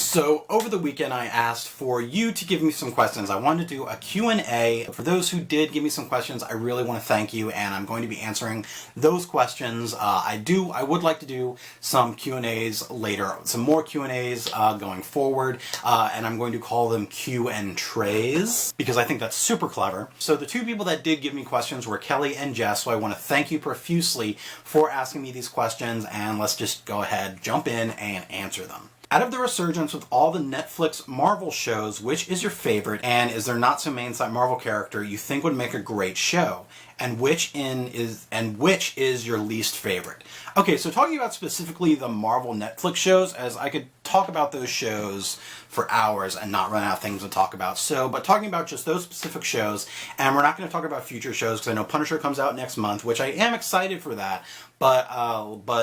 So over the weekend I asked for you to give me some questions. I wanted to do a Q&A. For those who did give me some questions, I really want to thank you, and I'm going to be answering those questions. I would like to do some Q&As later, some more Q&As going forward, and I'm going to call them Q and Treys because I think that's super clever. So the two people that did give me questions were Kelly and Jess, so I want to thank you profusely for asking me these questions, and let's just go ahead, jump in, and answer them. Out of the resurgence with all the Netflix Marvel shows, which is your favorite, and is there not so main side Marvel character you think would make a great show? And which is your least favorite? Okay, so talking about specifically the Marvel Netflix shows, as I could talk about those shows for hours and not run out of things to talk about. But talking about just those specific shows, and we're not going to talk about future shows because I know Punisher comes out next month, which I am excited for that, but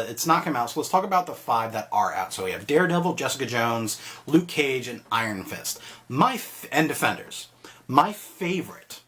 it's not come out. So let's talk about the 5 that are out. So we have Daredevil, Jessica Jones, Luke Cage, and Iron Fist. And Defenders. My favorite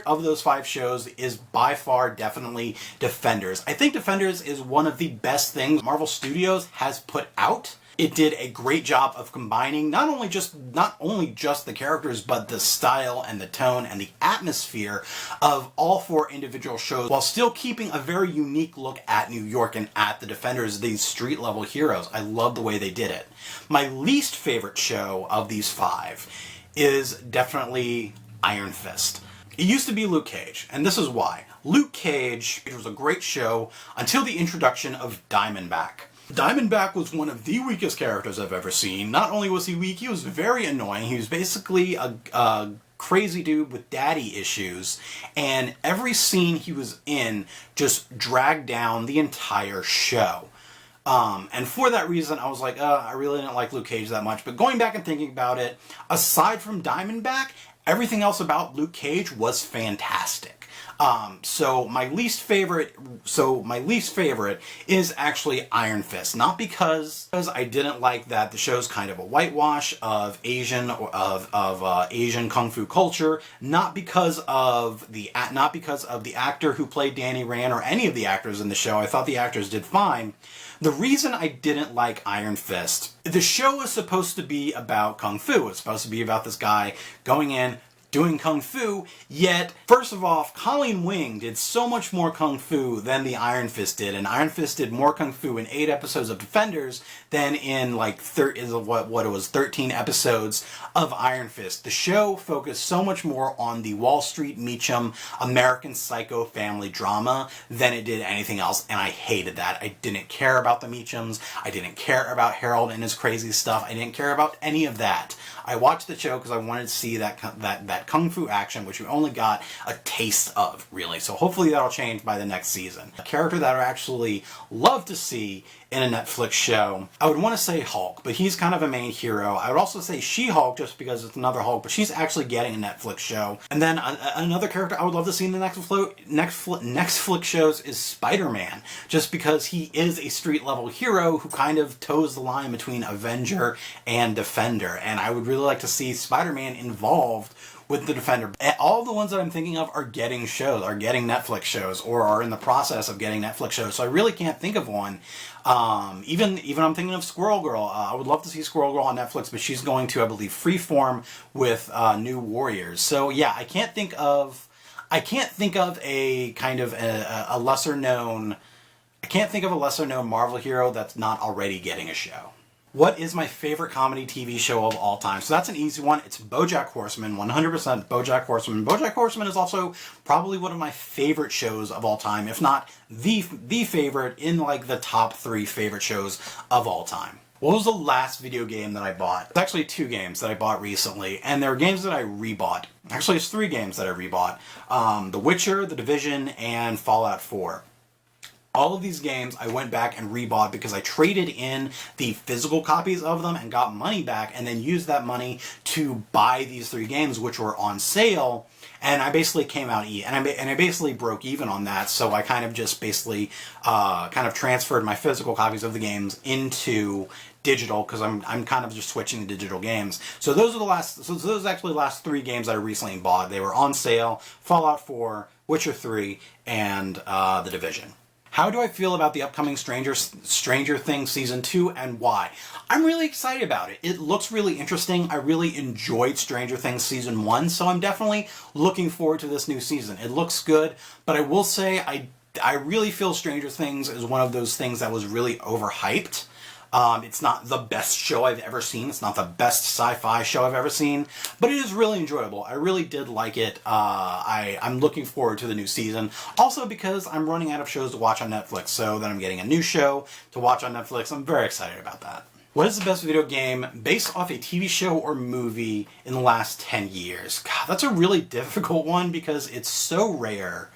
of those 5 shows is by far definitely Defenders. I think Defenders is one of the best things Marvel Studios has put out. It did a great job of combining not only just the characters, but the style and the tone and the atmosphere of all 4 individual shows, while still keeping a very unique look at New York and at the Defenders, these street level heroes. I love the way they did it. My least favorite show of these 5 is definitely Iron Fist. It used to be Luke Cage, and this is why. Luke Cage was a great show until the introduction of Diamondback. Diamondback was one of the weakest characters I've ever seen. Not only was he weak, he was very annoying. He was basically a crazy dude with daddy issues, and every scene he was in just dragged down the entire show. And for that reason, I was like, I really didn't like Luke Cage that much. But going back and thinking about it, aside from Diamondback, everything else about Luke Cage was fantastic. So my least favorite is actually Iron Fist. Not because I didn't like that the show's kind of a whitewash of Asian Asian kung fu culture. Not because of the actor who played Danny Rand or any of the actors in the show. I thought the actors did fine. The reason I didn't like Iron Fist, the show was supposed to be about kung fu. It's supposed to be about this guy going in, doing kung fu, yet, first of all, Colleen Wing did so much more kung fu than the Iron Fist did, and Iron Fist did more kung fu in 8 episodes of Defenders than in, like, 13 episodes of Iron Fist. The show focused so much more on the Wall Street Meacham American Psycho family drama than it did anything else, and I hated that. I didn't care about the Meachams. I didn't care about Harold and his crazy stuff. I didn't care about any of that. I watched the show because I wanted to see that kung fu action, which we only got a taste of, really. So hopefully that'll change by the next season. A character that I actually love to see in a Netflix show, I would want to say Hulk, but he's kind of a main hero. I would also say She-Hulk, just because it's another Hulk, but she's actually getting a Netflix show. And then another character I would love to see in the Netflix shows is Spider-Man, just because he is a street-level hero who kind of toes the line between Avenger and Defender, and I would really like to see Spider-Man involved with the Defender. All the ones that I'm thinking of are getting Netflix shows, or are in the process of getting Netflix shows, so I really can't think of one. Even I'm thinking of Squirrel Girl. I would love to see Squirrel Girl on Netflix, but she's going to, I believe, Freeform with New Warriors. So yeah, I can't think of a kind of a lesser known Marvel hero that's not already getting a show. What is my favorite comedy TV show of all time? So that's an easy one. It's BoJack Horseman, 100% BoJack Horseman. BoJack Horseman is also probably one of my favorite shows of all time, if not the favorite, in like the top 3 favorite shows of all time. What was the last video game that I bought? It's actually 2 games that I bought recently, and they're games that I rebought. Actually, it's 3 games that I rebought. The Witcher, The Division, and Fallout 4. All of these games I went back and rebought because I traded in the physical copies of them and got money back, and then used that money to buy these 3 games, which were on sale, and I basically came out I basically broke even on that. So I kind of just basically transferred my physical copies of the games into digital, because I'm kind of just switching to digital games. So those are actually the last 3 games that I recently bought. They were on sale: Fallout 4, Witcher 3, and The Division. How do I feel about the upcoming Stranger Things Season 2 and why? I'm really excited about it. It looks really interesting. I really enjoyed Stranger Things Season 1, so I'm definitely looking forward to this new season. It looks good, but I will say I really feel Stranger Things is one of those things that was really overhyped. It's not the best show I've ever seen. It's not the best sci-fi show I've ever seen, but it is really enjoyable. I really did like it. I'm looking forward to the new season. Also because I'm running out of shows to watch on Netflix, so then I'm getting a new show to watch on Netflix. I'm very excited about that. What is the best video game based off a TV show or movie in the last 10 years? God, that's a really difficult one because it's so rare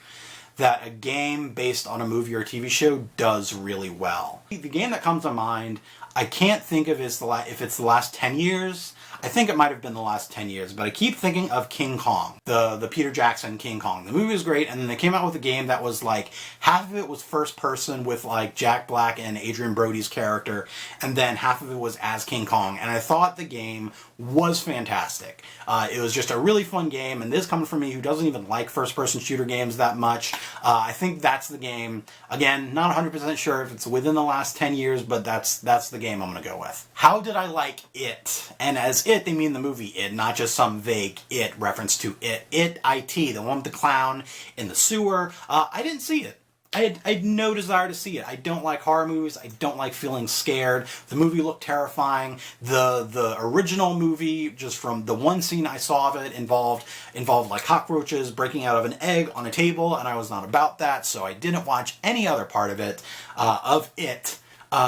that a game based on a movie or a TV show does really well. The game that comes to mind, I can't think of if it's the last 10 years. I think it might have been the last 10 years, but I keep thinking of King Kong, the Peter Jackson King Kong. The movie was great, and then they came out with a game that was like, half of it was first person with like Jack Black and Adrian Brody's character, and then half of it was as King Kong, and I thought the game was fantastic. It was just a really fun game, and this coming from me who doesn't even like first-person shooter games that much, I think that's the game. Again, not 100% sure if it's within the last 10 years, but that's the game I'm going to go with. How did I like It? And as It, they mean the movie It, not just some vague It reference to It. It, the one with the clown in the sewer. I didn't see it. I had no desire to see it. I don't like horror movies. I don't like feeling scared. The movie looked terrifying. The original movie, just from the one scene I saw of it, involved like cockroaches breaking out of an egg on a table, and I was not about that, so I didn't watch any other part of it,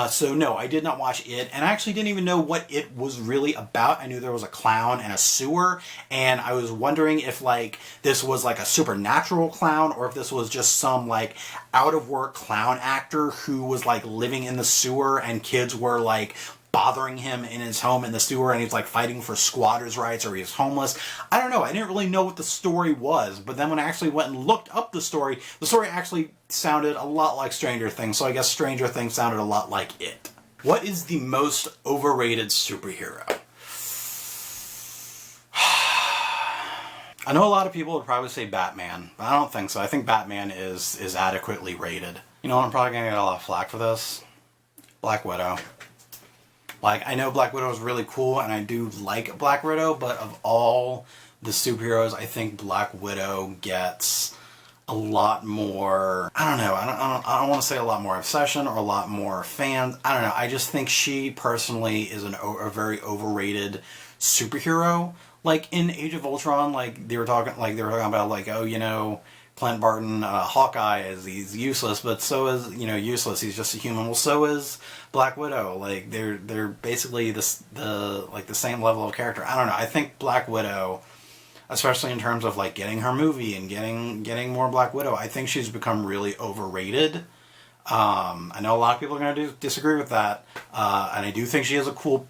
So no, I did not watch It, and I actually didn't even know what it was really about. I knew there was a clown and a sewer, and I was wondering if like this was like a supernatural clown, or if this was just some like out-of-work clown actor who was like living in the sewer, and kids were like bothering him in his home in the sewer, and he's like fighting for squatters' rights, or he's homeless. I don't know. I didn't really know what the story was, but then when I actually went and looked up the story actually sounded a lot like Stranger Things, so I guess Stranger Things sounded a lot like It. What is the most overrated superhero? I know a lot of people would probably say Batman, but I don't think so. I think Batman is adequately rated. You know what, I'm probably gonna get a lot of flack for this? Black Widow. Like, I know Black Widow is really cool, and I do like Black Widow, but of all the superheroes, I think Black Widow gets a lot more, I don't know, I don't want to say a lot more obsession or a lot more fans. I don't know, I just think she personally is a very overrated superhero. Like, in Age of Ultron, like, they were talking about, like, oh, you know, Clint Barton, Hawkeye, he's useless, but so is, you know, useless, he's just a human. Well, so is Black Widow. Like, they're basically the same level of character. I don't know, I think Black Widow, especially in terms of like getting her movie and getting more Black Widow, I think she's become really overrated. I know a lot of people are going to disagree with that, and I do think she is a cool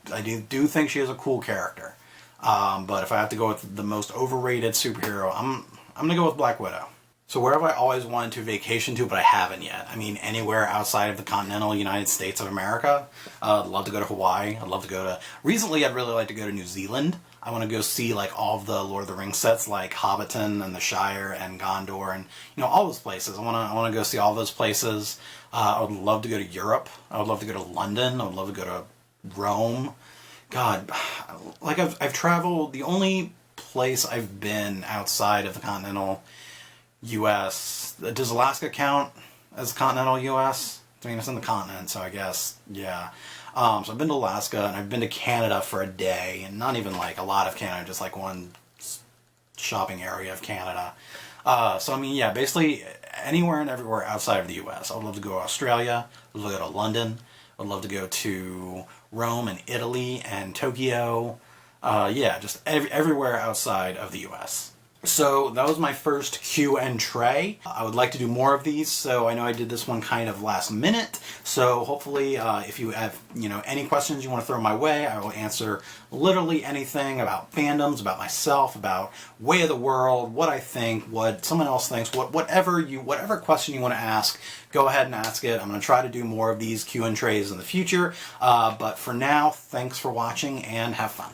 character. But if I have to go with the most overrated superhero, I'm going to go with Black Widow. So where have I always wanted to vacation to, but I haven't yet? I mean, anywhere outside of the continental United States of America. I'd love to go to Hawaii. I'd love to go to... Recently, I'd really like to go to New Zealand. I want to go see, like, all of the Lord of the Rings sets, like Hobbiton and the Shire and Gondor and, you know, all those places. I want to go see all those places. I would love to go to Europe. I would love to go to London. I would love to go to Rome. God, like, I've traveled... The only place I've been outside of the continental U.S. Does Alaska count as continental U.S.? I mean, it's in the continent, so I guess, yeah. So I've been to Alaska, and I've been to Canada for a day, and not even like a lot of Canada, just like one shopping area of Canada. So I mean, yeah, basically anywhere and everywhere outside of the U.S. I would love to go to Australia, I would love to go to London, I would love to go to Rome and Italy and Tokyo. Yeah, just everywhere outside of the U.S. So that was my first Q and Trey. I would like to do more of these, so I know I did this one kind of last minute. So hopefully, if you have, you know, any questions you want to throw my way, I will answer literally anything about fandoms, about myself, about way of the world, what I think, what someone else thinks, whatever question you want to ask, go ahead and ask it. I'm going to try to do more of these Q and Trays in the future. But for now, thanks for watching and have fun.